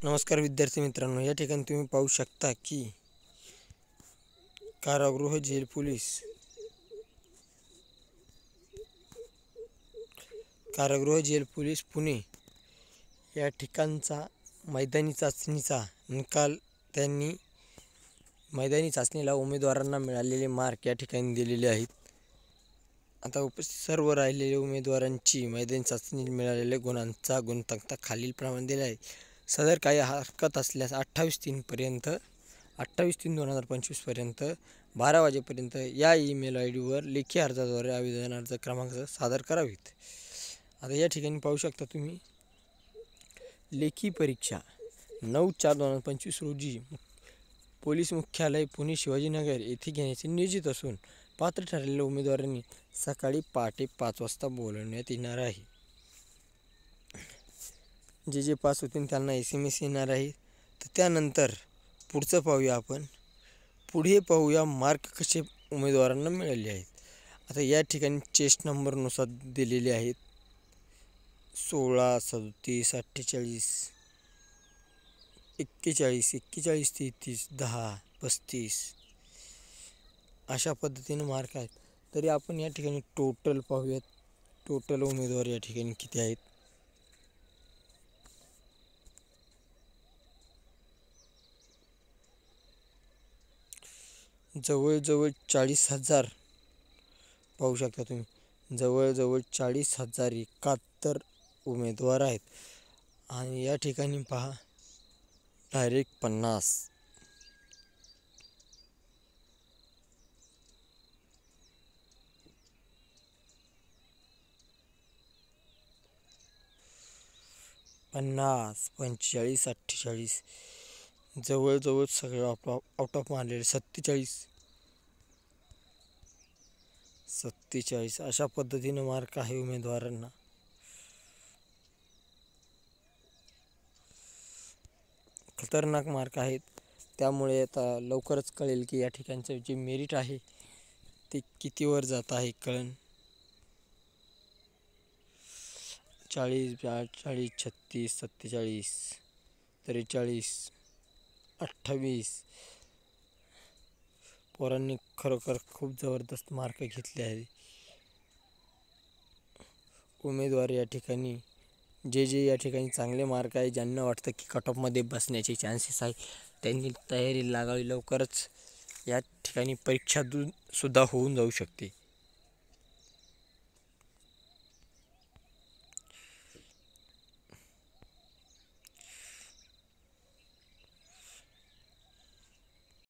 नमस्कार विद्यार्थी मित्रांनो, या ठिकाणी तुम्ही पाहू शकता की कारागृह जेल पोलीस पुणे या ठिकाणचा मैदानी चाचणीचा निकाल त्यांनी मैदानी चाचणीला उमेदवारांना मिळालेले मार्क या ठिकाणी दिलेले आहेत। आता उपस्थित सर्व राहिलेल्या उमेदवारांची मैदानी चाचणीत मिळालेल्या गुणांचा गुणतक्ता खालीलप्रमाणे दिला आहे। सदर काही हरकत असल्यास 28/3/2025 पर्यंत 12 वाजेपर्यंत या ईमेल ID वर लेखी अर्जाद्वारे आवेदन अर्ज क्रमांक सादर करावेत। आता या ठिकाणी पाहू शकता तुम्ही लेखी परीक्षा 9/4/2025 रोजी पोलीस मुख्यालय पुणे शिवाजीनगर येथे घेण्याचे नियोजित असून पात्र ठरलेल्या उमेदवारांनी सकाळी पहाटे 5 वाजता बोलवण्यात येणार आहे। जे पास होतील त्यांना SMS येणार आहे। तर त्यानंतर पुढचं पाहूया आपण। पुढे पाहूया मार्क कसे उमेदवारांना मिळाले आहेत। आता या ठिकाणी चेस्ट नंबरनुसार दिलेले आहेत 16, 37, 48, 41, 41, 33, 10, 35 अशा पद्धतीने मार्क आहेत। तरी आपण या ठिकाणी टोटल पाहूयात, टोटल उमेदवार या ठिकाणी किती आहेत। जवळजवळ 40,000 पाहू शकता तुम्ही, जवळजवळ 40,071 उमेदवार आहेत। आणि या ठिकाणी पहा डायरेक्ट 50 45, 48 जवळजवळ सगळं आउट ऑफ मारलेले 47 अशा पद्धतीने मार्क आहे उमेदवारांना। खतरनाक मार्क आहेत, त्यामुळे आता लवकरच कळेल की या ठिकाणचं जे मेरिट आहे ते कितीवर जात आहे कळेल। 40, 42, 36, 47, 43, 28 पोरांनी खरोखर खूप जबरदस्त मार्क घेतले आहेत। उमेदवार या ठिकाणी जे या ठिकाणी चांगले मार्क आहे, ज्यांना वाटतं की कट ऑफमध्ये बसण्याचे चान्सेस आहे, त्यांनी तयारी लागावी। लवकरच या ठिकाणी परीक्षा सुद्धा होऊन जाऊ शकते।